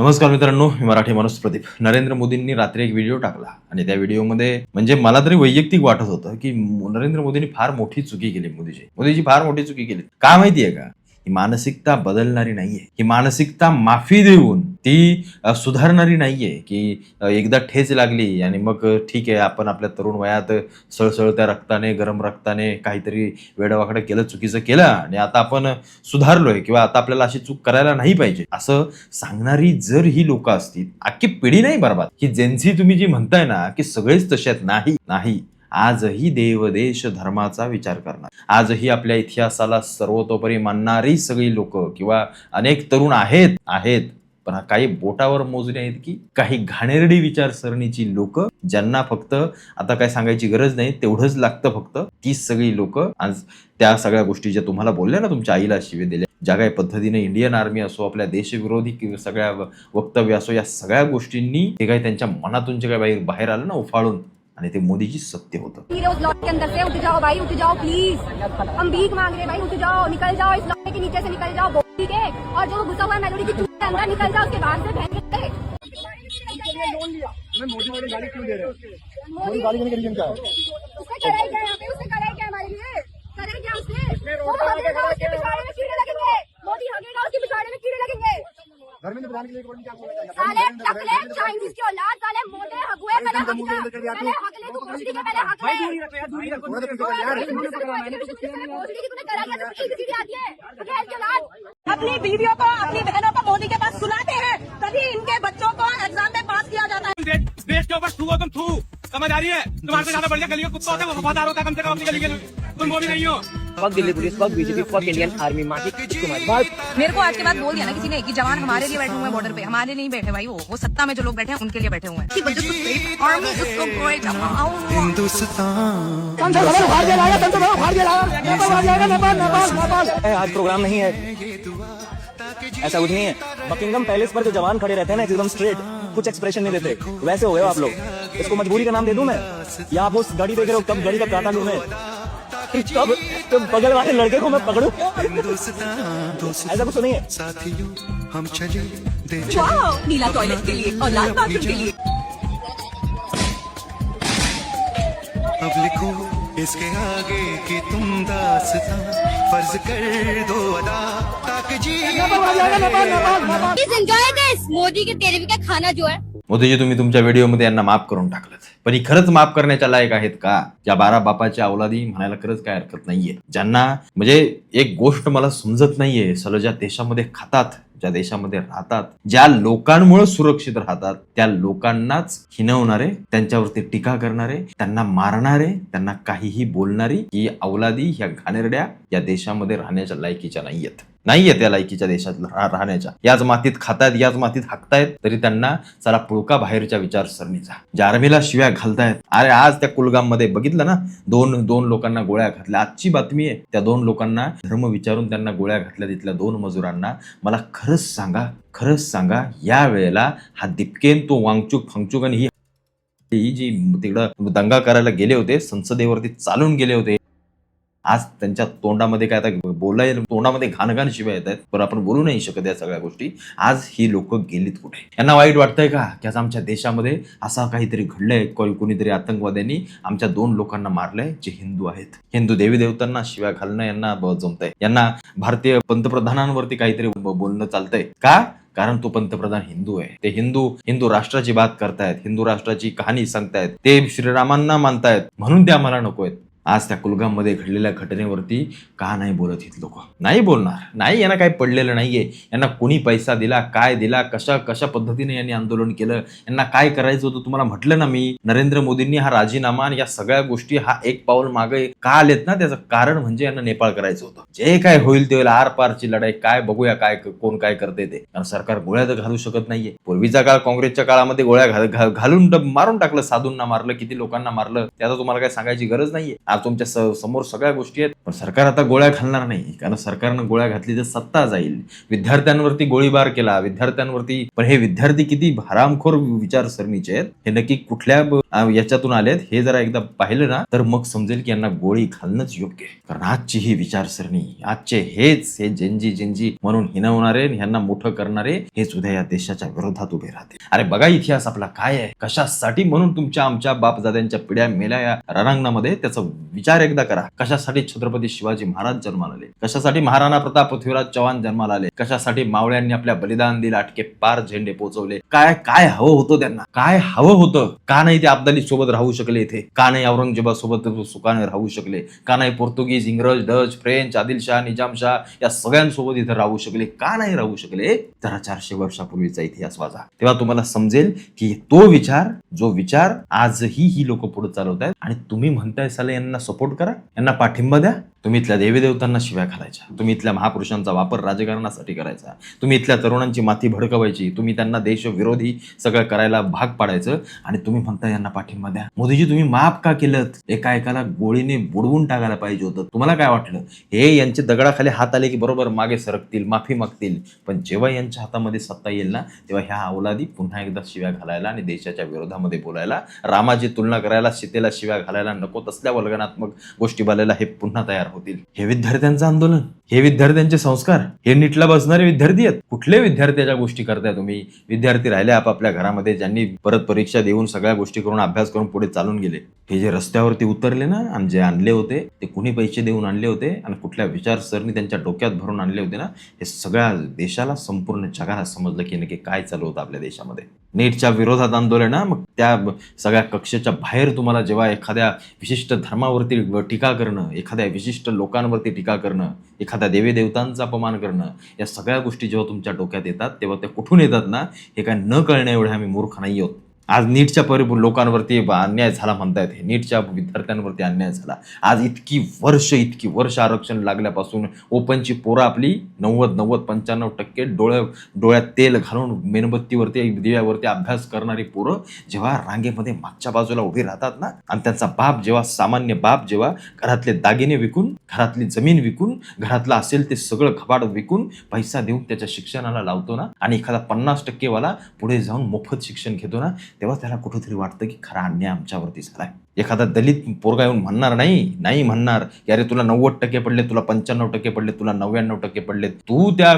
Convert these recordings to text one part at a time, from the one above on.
नमस्कार मित्रांनो, मी मराठी माणूस प्रदीप. नरेंद्र मोदींनी रात्री एक व्हिडिओ टाकला आणि त्या व्हिडिओमध्ये म्हणजे मला तरी वैयक्तिक वाटत होतं की नरेंद्र मोदींनी फार मोठी चुकी केली. मोदीची फार मोठी चुकी केली. का माहितीये का? ही मानसिकता बदलणारी नाहीये. ही मानसिकता माफी देऊन ती सुधारणारी नाहीये की एकदा ठेच लागली आणि मग ठीक आहे, आपण आपल्या तरुण वयात सळसळत्या रक्ताने, गरम रक्ताने काहीतरी वेडवाकडं केलं, चुकीचं केलं आणि आता आपण सुधारलोय किंवा आता आपल्याला अशी चूक करायला नाही पाहिजे असं सांगणारी जर ही लोक असतील, अख्खी पिढी नाही बरबाद. ही जेन्झी तुम्ही जी म्हणताय ना की सगळेच तसे आहेत, नाही. आजही देव देश धर्माचा विचार करणार, आजही आपल्या इतिहासाला सर्वतोपरी मानणारी सगळी लोक किंवा अनेक तरुण आहेत पण काही बोटावर मोजणे आहेत की काही घाणेरडी विचारसरणीची लोक, ज्यांना फक्त आता काय सांगायची गरज नाही, तेवढंच लागतं फक्त. ती सगळी लोक आज त्या सगळ्या गोष्टी ज्या तुम्हाला बोलल्या ना, तुमच्या आईला शिवे दिल्या, ज्या काही पद्धतीने इंडियन आर्मी असो, आपल्या देशविरोधी किंवा सगळ्या वक्तव्य असो, या सगळ्या गोष्टींनी ते काही त्यांच्या मनातून जे काही बाहेर आलं ना उफाळून, आणि ते मोदीजी सत्य होतं. उठ जाओ भाई, उठ जाओ प्लीज, हम भीख मांग रहे भाई, उठ जाओ, निकल जाओ इस लॉक के नीचे से, निकल जाओ बोली के, और जो घुसा हुआ है मेलोडी की चूत के अंदर, निकल जाओ उसके बाहर से बहन के। लोन लिया, मैं मोदी वाली गाड़ी क्यों दे रहे हो? मोदी गाड़ी में रीजन क्या है? उसने कराई क्या यहाँ पे? उसने कराई क्या हमारे लिए? करे क्या उसने? वो हगेगा उसके पिछाड़े में कीड़े लगेंगे, मोदी हगेगा उसके पिछाड़े में कीड़े लगेंगे। घर में निगरानी के लिए क्या साले टकले चाइनीज की औलाद, साले मोटे हगुए, पहले हगले को भोसड़ी के पहले हगले भोसड़ी की तूने करा क्या? सीधी आती है गैर की औलाद। अपनी बीवियों को, अपनी बहनों को मोदी के पास सुलाते हैं, तभी इनके बच्चों को एग्जाम में पास किया जाता है। देश के ऊपर थू हो तुम, थू समझ आ रही है? तुम्हारे से ज्यादा बढ़िया गली का कुत्ता होता है, वो वफादार होता है कम से कम अपनी गली के। तुम वो भी नहीं हो। फक दिल्ली पुलिस, फक बीजेपी, फक इंडियन आर्मी, माँ की तुम्हारी बात। मेरे को आज के बाद बोल दिया ना किसी ने कि जवान हमारे लिए बैठे हुए हैं बॉर्डर पे, हमारे लिए नहीं बैठे भाई, वो सत्ता में जो लोग बैठे हैं उनके लिए बैठे हुए हैं। Army is so great. आज प्रोग्राम नहीं है, ऐसा कुछ नहीं है। बकिंगम पैलेस पर जो जवान खड़े रहते हैं ना एकदम स्ट्रेट, कुछ एक्सप्रेशन नहीं देते, वैसे हो गए हो आप लोग। इसको मजबूरी का नाम दे दूं मैं, या आप उस गाड़ी देख रहे हो, कब गाड़ी का काटा लूं मैं, कब बगल वाले लड़के को मैं पकड़ूं? ऐसा कुछ नहीं है। हम चले नीला टॉयलेट के लिए और लाल बाथरूम के लिए। अब लिखो इसके आगे कि तुम दास्तां फर्ज कर दो अदा ताकि जी। एंजॉय दिस मोदी के तेरे का खाना जो है। मोदीजी, तुम्ही तुमच्या व्हिडिओमध्ये यांना माफ करून टाकलं, पण ही खरंच माफ करण्याच्या लायक आहेत का? या 12 बापाच्या अवलादी म्हणायला खरंच काय हरकत नाहीये. ज्यांना म्हणजे एक गोष्ट मला समजत नाहीये, सगळं ज्या देशामध्ये खातात, ज्या देशामध्ये राहतात, ज्या लोकांमुळे सुरक्षित राहतात, त्या लोकांनाच हिणवणारे, त्यांच्यावरती टीका करणारे, त्यांना मारणारे, त्यांना काहीही बोलणारी ही अवलादी, ह्या घाणेरड्या या देशामध्ये राहण्याच्या लायकीच्या नाहीयेत त्या लायकीच्या देशात राहण्याच्या. याच मातीत खातायत, याच मातीत हाकतायत, तरी त्यांना चला पुळका बाहेरच्या विचारसरणीचा. ज्या आर्मीला शिव्या घालतायत, अरे आज त्या कुलगाम मध्ये बघितलं ना, दोन लोकांना गोळ्या घातल्या. आजची बातमी आहे, त्या 2 लोकांना धर्म विचारून त्यांना गोळ्या घातल्या, तिथल्या 2 मजुरांना. मला खरंच सांगा या वेळेला हा दिपकेन, तो वांगचूक आणि ही जी तिकडं दंगा करायला गेले होते, संसदेवरती चालून गेले होते, आज त्यांच्या तोंडामध्ये काय आता बोलायला, तोंडामध्ये घाण शिवाय येत आहेत, पण आपण बोलू नाही शकत या सगळ्या गोष्टी. आज ही लोक गेलीत कुठे? यांना वाईट वाटतंय का की आज आमच्या देशामध्ये असा काहीतरी घडलंय, कोणीतरी आतंकवाद्यांनी आमच्या 2 लोकांना मारलंय जे हिंदू आहेत. हिंदू देवी देवतांना शिव्या घालणं यांना जमतंय. यांना भारतीय पंतप्रधानांवरती काहीतरी बोलणं चालतंय का? कारण तो पंतप्रधान हिंदू आहे. ते हिंदू राष्ट्राची बात करतायत, हिंदू राष्ट्राची कहाणी सांगतायत, ते श्रीरामांना मानतायत, म्हणून ते आम्हाला नकोयत. आज त्या कुलगाम मध्ये घडलेल्या घटनेवरती का नाही बोलत ही लोक? नाही बोलणार, नाही. यांना काही पडलेलं नाहीये. यांना कोणी पैसा दिला, काय दिला, कशा पद्धतीने यांनी आंदोलन केलं, यांना काय करायचं होतं? तुम्हाला म्हटलं ना मी, नरेंद्र मोदींनी हा राजीनामा आणि या सगळ्या गोष्टी हा एक पाऊल मागे का आलेत ना, त्याचं कारण म्हणजे यांना नेपाळ करायचं होतं. जे काय होईल ते आर पारची लढाई, काय बघूया काय कोण काय करते ते. कारण सरकार गोळ्या तर घालू शकत नाहीये. पूर्वीचा काळ, काँग्रेसच्या काळामध्ये गोळ्या घालून मारून टाकलं, साधूंना मारलं, किती लोकांना मारलं, त्याचा तुम्हाला काय सांगायची गरज नाहीये. आज तुमच्या समोर सगळ्या गोष्टी आहेत, पण सरकार आता गोळ्या घालणार नाही, कारण सरकारनं गोळ्या घातली तर सत्ता जाईल. विद्यार्थ्यांवरती गोळीबार केला, विद्यार्थ्यांवरती, पण हे विद्यार्थी किती हरामखोर विचारसरणीचे आहेत, हे नक्की कुठल्या याच्यातून आलेत हे जरा एकदा पाहिलं ना तर मग समजेल की यांना गोळी घालणंच योग्य आहे. कारण आजची ही विचारसरणी, आजचे हे जेंजी म्हणून हिनवणारे, ह्यांना मोठं करणारे, हेच उद्या या देशाच्या विरोधात उभे राहते. अरे बघा इतिहास आपला काय आहे, कशासाठी म्हणून तुमच्या आमच्या बापदाद्यांच्या पिढ्या मेल्या या रणांगणामध्ये, त्याचा विचार एकदा करा. कशासाठी छत्रपती शिवाजी महाराज जन्माला आले, कशासाठी महाराणा प्रताप पृथ्वीराज चव्हाण जन्माला आले, कशासाठी मावळ्यांनी आपल्या बलिदान दिलं, अटके पार झेंडे पोहोचवले, काय हवं होतं त्यांना, काय हवं होतं, का नाही ते अब्दाली सोबत राहू शकले इथे, का नाही औरंगजेबासोबत सुखाने राहू शकले, का नाही पोर्तुगीज, इंग्रज, डच, फ्रेंच, आदिलशाह, निजामशाह या सगळ्यांसोबत इथे राहू शकले, का नाही राहू शकले. जरा 400 वर्षापूर्वीचा इतिहास वाचा, तेव्हा तुम्हाला समजेल की जो विचार आजही ही लोक पुढे चालवत आहेत. आणि तुम्ही म्हणताय साले यांना सपोर्ट करा, यांना पाठिंबा द्या. तुम्ही इथल्या देवी देवतांना शिव्या घालायच्या, तुम्ही इथल्या महापुरुषांचा वापर राजकारणासाठी करायचा, तुम्ही इथल्या तरुणांची माथी भडकवायची, तुम्ही त्यांना देशविरोधी सगळं करायला भाग पाडायचं, आणि तुम्ही म्हणता यांना पाठिंबा द्या. मोदीजी तुम्ही माफ का केलं, एका गोळीने बुडवून टाकायला पाहिजे होतं. तुम्हाला काय वाटलं हे यांचे दगडाखाली हात आले की बरोबर मागे सरकतील, माफी मागतील, पण जेव्हा यांच्या हातामध्ये सत्ता येईल ना तेव्हा ह्या अवलादी पुन्हा एकदा शिव्या घालायला आणि देशाच्या विरोधामध्ये बोलायला, रामाची तुलना करायला, सीतेला शिव्या घालायला, नको तसल्या वल्गनात्मक गोष्टी बोलायला हे पुन्हा तयार होतील. हे विद्यार्थ्यांचं आंदोलन, हे विद्यार्थ्यांचे संस्कार, हे नीटला बसणारे विद्यार्थी आहेत. कुठले विद्यार्थ्याच्या गोष्टी करताय तुम्ही? विद्यार्थी राहिले आपापल्या घरामध्ये, ज्यांनी परत परीक्षा देऊन सगळ्या गोष्टी करून अभ्यास करून पुढे चालून गेले. हे जे रस्त्यावरती उतरले ना आणि जे आणले होते ते कुणी पैसे देऊन आणले होते आणि कुठल्या विचारसरणी त्यांच्या डोक्यात भरून आणले होते ना, हे सगळ्या देशाला, संपूर्ण जगाला समजलं की नक्की काय चालू होतं आपल्या देशामध्ये. नीटच्या विरोधात आंदोलन, मग त्या सगळ्या कक्षेच्या बाहेर तुम्हाला जेव्हा एखाद्या विशिष्ट धर्मावरती टीका करणं, एखाद्या विशिष्ट लोकांवरती टीका करणं, एखाद्या देवी देवतांचा अपमान करणं, या सगळ्या गोष्टी जेव्हा तुमच्या डोक्यात येतात तेव्हा त्या कुठून येतात ना हे काय न कळण्या एवढे आम्ही मूर्ख नाही आहोत. आज नीटच्या लोकांवरती अन्याय झाला म्हणतायत, हे नीटच्या विद्यार्थ्यांवरती अन्याय झाला. आज इतकी वर्ष आरक्षण लागल्यापासून ओपनची पोरं आपली 90-95% डोळ्यात तेल घालून मेणबत्तीवरती दिव्यावरती अभ्यास करणारी पोरं जेव्हा रांगेमध्ये मागच्या बाजूला उभी राहतात ना, आणि त्यांचा बाप जेव्हा, सामान्य बाप जेव्हा घरातले दागिने विकून, घरातली जमीन विकून, घरातलं असेल ते सगळं घबाड विकून पैसा देऊन त्याच्या शिक्षणाला लावतो ना, आणि एखादा 50% वाला पुढे जाऊन मोफत शिक्षण घेतो ना, तेव्हा त्याला कुठेतरी वाटतं की खरा अन्याय आमच्यावरती झालाय. एखादा दलित पोरगा येऊन म्हणणार नाही म्हणणार की अरे तुला 90% पडले, तुला 95% पडले, तुला 99% पडले, तू त्या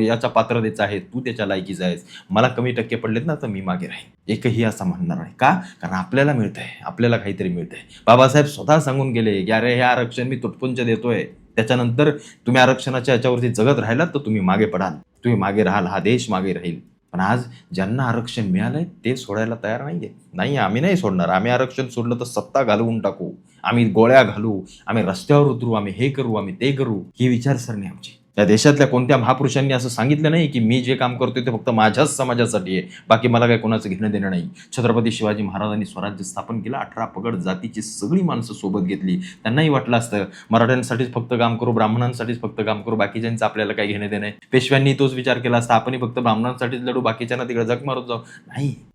याचा पात्रतेचा आहे, तू त्याच्या लायकीचा आहेस, मला कमी टक्के पडलेत ना तर मी मागे राहीन. एकही असा म्हणणार नाही. का? कारण आपल्याला मिळतंय, आपल्याला काहीतरी मिळतंय. बाबासाहेब स्वतः सांगून गेले की अरे हे आरक्षण मी तुटपुंज देतोय, त्याच्यानंतर तुम्ही आरक्षणाच्या याच्यावरती जगत राहिलात तर तुम्ही मागे पडाल, तुम्ही मागे राहाल, हा देश मागे राहील. पण आज ज्यांना आरक्षण मिळालंय ते सोडायला तयार नाहीये. नाही, आम्ही नाही सोडणार. आम्ही आरक्षण सोडलं तर सत्ता घालवून टाकू, आम्ही गोळ्या घालू, आम्ही रस्त्यावर उतरू, आम्ही हे करू, आम्ही ते करू. ही विचारसरणी आमची. या देशातल्या कोणत्या महापुरुषांनी असं सांगितलं नाही की मी जे काम करतोय ते फक्त माझ्याच समाजासाठी आहे, बाकी मला काही कोणाचं घेणं देणं नाही. छत्रपती शिवाजी महाराजांनी स्वराज्य स्थापन केलं, 18 पगड जातीची सगळी माणसं सोबत घेतली. त्यांनाही वाटलं असतं मराठ्यांसाठीच फक्त काम करू, ब्राह्मणांसाठीच फक्त काम करू, बाकीच्यांचं आपल्याला काही घेणं देणं आहे. पेशव्यांनी तोच विचार केला असता, आपणही फक्त ब्राह्मणांसाठीच लढू, बाकीच्यांना तिकडे जग मारत जाऊ.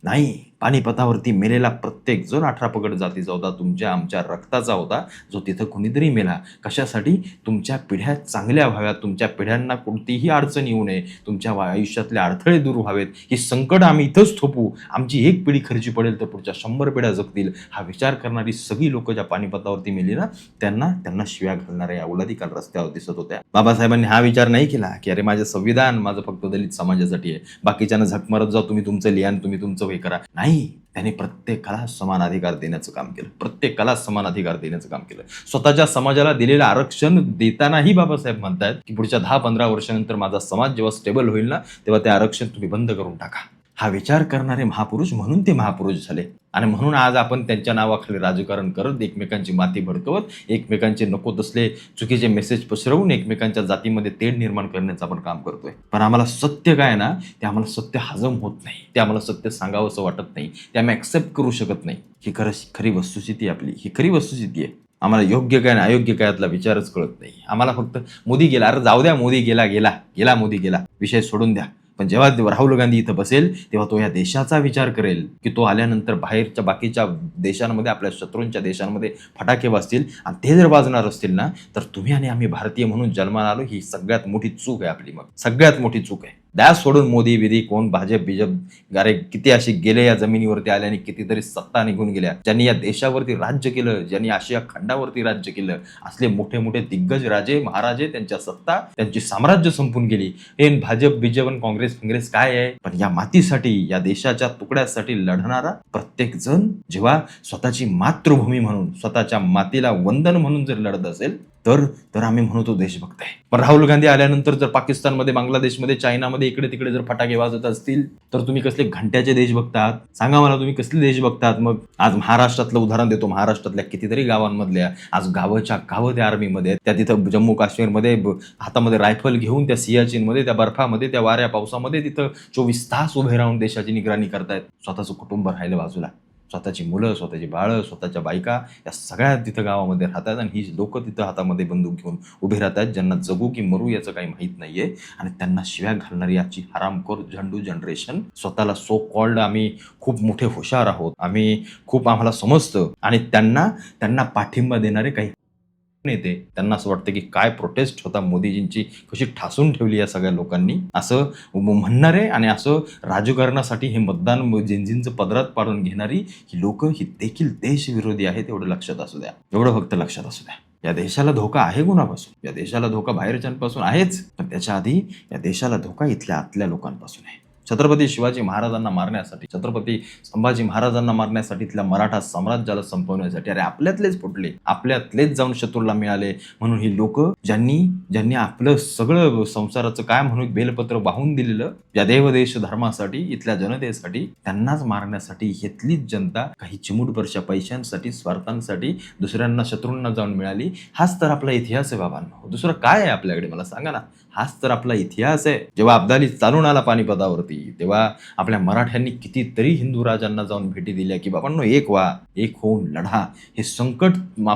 नाही, पानिपतावरती मेलेला प्रत्येक जण 18 पगड जातीचा होता, तुमच्या आमच्या रक्ताचा होता, जो तिथं कुणीतरी मेला. कशासाठी? तुमच्या पिढ्या चांगल्या व्हाव्यात, तुमच्या पिढ्यांना कोणतीही अडचण येऊ नये, तुमच्या आयुष्यातले अडथळे दूर व्हावेत. ही संकट आम्ही इथंच थोपू, आमची एक पिढी खर्ची पडेल तर पुढच्या 100 पिढ्या जगतील. हा विचार करणारी सगळी लोक ज्या पानिपतावरती मेली ना, त्यांना शिव्या घालणाऱ्या अवलादी काल रस्त्यावर दिसत होत्या. बाबासाहेबांनी हा विचार नाही केला की अरे माझं संविधान माझं फक्त दलित समाजासाठी आहे, बाकीच्यांना झक मारत जाऊ, तुम्ही तुमचं लिहान, तुम्ही तुमचं हे करा. नाही, त्यांनी प्रत्येकाला समान अधिकार देण्याचं काम केलं, प्रत्येकाला समान अधिकार देण्याचं काम केलं. स्वतःच्या समाजाला दिलेलं आरक्षण देतानाही बाबासाहेब म्हणतायत की पुढच्या 10-15 वर्षानंतर माझा समाज जेव्हा स्टेबल होईल ना तेव्हा ते आरक्षण तुम्ही बंद करून टाका. हा विचार करणारे महापुरुष म्हणून ते महापुरुष झाले. आणि म्हणून आज आपण त्यांच्या नावाखाली राजकारण करत, एकमेकांची माती भडकवत, एकमेकांचे नको तसले चुकीचे मेसेज पसरवून एकमेकांच्या जातीमध्ये तेढ निर्माण करण्याचं आपण काम करतोय. पण आम्हाला सत्य काय ना, ते आम्हाला सत्य हजम होत नाही, ते आम्हाला सत्य सांगावं असं वाटत नाही, ते आम्ही ॲक्सेप्ट करू शकत नाही. ही खरी वस्तुस्थिती आपली, ही खरी वस्तुस्थिती आहे. आम्हाला योग्य काय आणि अयोग्य काय यातला विचारच कळत नाही. आम्हाला फक्त मोदी गेला, अरे जाऊ द्या, मोदी गेला, मोदी गेला, विषय सोडून द्या. पण जेव्हा राहुल गांधी इथं बसेल तेव्हा तो या देशाचा विचार करेल की तो आल्यानंतर बाहेरच्या बाकीच्या देशांमध्ये, आपल्या शत्रूंच्या देशांमध्ये फटाके वाजतील आणि ते जर वाजणार असतील ना, तर तुम्ही आणि आम्ही भारतीय म्हणून जन्माला आलो, ही सगळ्यात मोठी चूक आहे आपली. मग सगळ्यात मोठी चूक आहे. द्या सोडून मोदी विधी, कोण भाजप बिजप, अरे किती असे गेले या जमिनीवरती आले आणि कितीतरी सत्ता निघून गेल्या, ज्यांनी या देशावरती राज्य केलं, ज्यांनी आशिया खंडावरती राज्य केलं, असले मोठे मोठे दिग्गज राजे महाराजे, त्यांच्या सत्ता, त्यांची साम्राज्य संपून गेली. हे भाजप बिजप काँग्रेस काय आहे? पण या मातीसाठी, या देशाच्या तुकड्यासाठी लढणारा प्रत्येक जण जेव्हा स्वतःची मातृभूमी म्हणून, स्वतःच्या मातीला वंदन म्हणून जर लढत असेल तर आम्ही म्हणतो देशभक्त आहे. पण राहुल गांधी आल्यानंतर जर पाकिस्तानमध्ये, बांगलादेशमध्ये, चायनामध्ये इकडे तिकडे जर फटाके वाजत असतील तर तुम्ही कसले घंट्याचे देशभक्त आहात? सांगा मला, तुम्ही कसले देशभक्त आहात? मग आज महाराष्ट्रातलं उदाहरण देतो. महाराष्ट्रातल्या कितीतरी गावांमधल्या आज गावच्या गावं त्या आर्मीमध्ये आहेत. त्या तिथं जम्मू काश्मीरमध्ये हातामध्ये रायफल घेऊन त्या सियाचीनमध्ये, त्या बर्फामध्ये, त्या वाऱ्या पावसामध्ये तिथं 24 तास उभे राहून देशाची निगराणी करतायत. स्वतःचं कुटुंब राहिलं बाजूला, स्वतःची मुलं, स्वतःची बाळं, स्वतःच्या बायका, या सगळ्या तिथं गावामध्ये राहतात आणि ही लोक तिथं हातामध्ये बंदूक घेऊन उभे राहतात, ज्यांना जगू की मरू याचं काही माहीत नाहीये. आणि त्यांना शिव्या घालणारी आजची हरामखोर झंडू जनरेशन, स्वतःला सो कॉल्ड आम्ही खूप मोठे हुशार आहोत, आम्हाला समजतं, आणि त्यांना पाठिंबा देणारे काही नेते, त्यांना असं वाटतं की काय प्रोटेस्ट होता मोदीजींची, कशी ठासून ठेवली या सगळ्या लोकांनी, असं म्हणणारे आणि असं राजकारणासाठी हे मतदान जिंजींचं पदरात पाडून घेणारी ही लोक, ही देखील देशविरोधी आहेत. एवढं लक्षात असू द्या, एवढं फक्त लक्षात असू द्या. या देशाला धोका आहे कोणापासून? या देशाला धोका बाहेरच्यांपासून आहेच, पण त्याच्या आधी या देशाला धोका इथल्या आतल्या लोकांपासून आहे. छत्रपती शिवाजी महाराजांना मारण्यासाठी, छत्रपती संभाजी महाराजांना मारण्यासाठी, इथल्या मराठा साम्राज्याला संपवण्यासाठी, अरे आपल्यातलेच फुटले, आपल्यातलेच जाऊन शत्रूला मिळाले. म्हणून ही लोक ज्यांनी आपलं सगळं संसाराचं काय म्हणून बेलपत्र वाहून दिलेलं या देवदेश धर्मासाठी, इथल्या जनतेसाठी, त्यांनाच मारण्यासाठी इथलीच जनता काही चिमूटभरच्या पैशांसाठी, स्वार्थांसाठी दुसऱ्यांना, शत्रूंना जाऊन मिळाली. हाच तर आपला इतिहास आहे बाबांनो. दुसरं काय आहे आपल्याकडे? मला सांगा ना. हाच तर आपला इतिहास आहे. जेव्हा अब्दाली चालून आला पानिपतावरती, तेव्हा आपल्या मराठ्यांनी कितीतरी हिंदू राजांना जाऊन भेटी दिल्या की बाबांनो, एक व्हा, एक होऊन लढा. हे संकट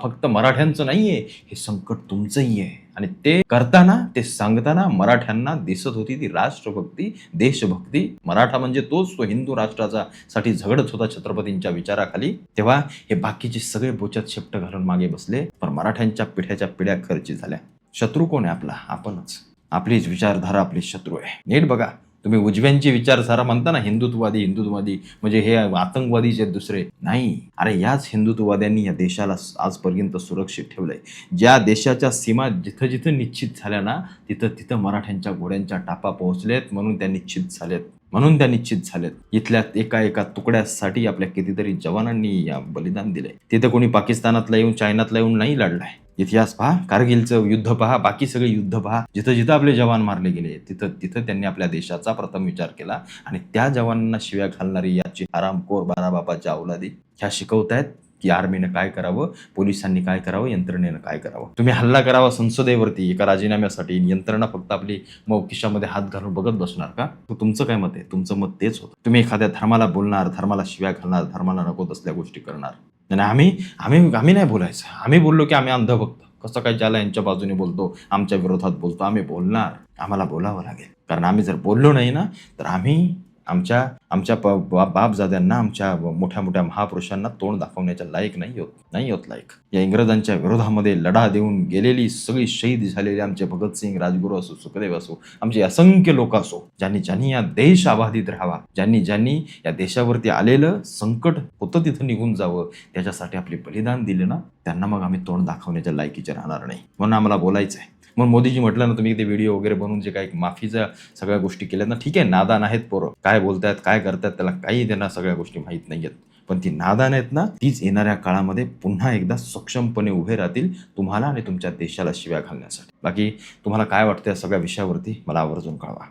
फक्त मराठ्यांचं नाहीये, हे संकट तुमचंही आहे. आणि ते करताना, ते सांगताना मराठ्यांना दिसत होती ती राष्ट्रभक्ती, देशभक्ती. मराठा म्हणजे तोच, तो हिंदू राष्ट्राचा साठी झगडत होता छत्रपतींच्या विचाराखाली. तेव्हा हे बाकीचे सगळे बोचात शेपट घालून मागे बसले, पण मराठ्यांच्या पिढ्याच्या पिढ्या खर्ची झाल्या. शत्रू कोण आहे आपला? आपणच. आपलीच विचारधारा आपली शत्रू आहे. नीट बघा. तुम्ही उजव्यांची विचारधारा म्हणता ना, हिंदुत्ववादी म्हणजे हे आतंकवादीचे दुसरे. नाही, अरे याच हिंदुत्ववाद्यांनी या देशाला आजपर्यंत सुरक्षित ठेवलंय. ज्या देशाच्या सीमा जिथं जिथं निश्चित झाल्या ना, तिथं मराठ्यांच्या घोड्यांच्या टापा पोहोचलेत, म्हणून त्या निश्चित झालेत. इथल्या एका तुकड्यासाठी आपल्या कितीतरी जवानांनी बलिदान दिलंय. तिथं कोणी पाकिस्तानातला येऊन, चायनातला येऊन नाही लढलाय. इतिहास पहा, कारगिलचं युद्ध पहा, बाकी सगळे युद्ध पहा, जिथं आपले जवान मारले गेले तिथं त्यांनी आपल्या देशाचा प्रथम विचार केला. आणि त्या जवानांना शिव्या घालणारी याची हरामखोर बारा बापाच्या औलादी ह्या शिकवतायत की आर्मीनं काय करावं, पोलिसांनी काय करावं, यंत्रणेनं काय करावं. तुम्ही हल्ला करावा संसदेवरती एका राजीनाम्यासाठी, यंत्रणा फक्त आपली मग खिशामध्ये हात घालून बघत बसणार का? तुमचं काय मत आहे? तुमचं मत तेच होतं. तुम्ही एखाद्या धर्माला बोलणार, धर्माला शिव्या घालणार, धर्माला नको असल्या गोष्टी करणार. आणि आम्ही नाही बोलायचं. आम्ही बोललो की आम्ही अंधभक्त. कसं काय ज्याला यांच्या बाजूने बोलतो, आमच्या विरोधात बोलतो, आम्ही बोलणार. आम्हाला बोलावं लागेल, कारण आम्ही जर बोललो नाही ना, तर आम्ही आमच्या बापजाद्यांना, आमच्या मोठ्या मोठ्या महापुरुषांना तोंड दाखवण्याच्या लायक नाही होत लायक. या इंग्रजांच्या विरोधामध्ये लढा देऊन गेलेली, सगळी शहीद झालेली आमचे भगतसिंग, राजगुरू असो, सुखदेव असो, आमचे असंख्य लोक असो, ज्यांनी या देश आबाधित राहावा, ज्यांनी या देशावरती आलेलं संकट होतं तिथं निघून जावं, त्याच्यासाठी आपले बलिदान दिले ना, त्यांना मग आम्ही तोंड दाखवण्याच्या लायकीचे राहणार नाही. म्हणून आम्हाला बोलायचं आहे. म्हणून मोदीजी म्हटलं ना, तुम्ही ते व्हिडिओ वगैरे बनवून जे काही माफीच्या सगळ्या गोष्टी केल्यात ना, ठीक आहे, नादान आहेत पोरं, काय बोलतायत, काय करतायत, त्याला काही त्यांना सगळ्या गोष्टी माहीत नाहीयेत. पण ती नादान आहेत ना, तीच येणाऱ्या काळामध्ये पुन्हा एकदा सक्षमपणे उभे राहतील तुम्हाला आणि तुमच्या देशाला शिव्या घालण्यासाठी. बाकी तुम्हाला काय वाटतं या सगळ्या विषयावरती मला आवर्जून कळवा.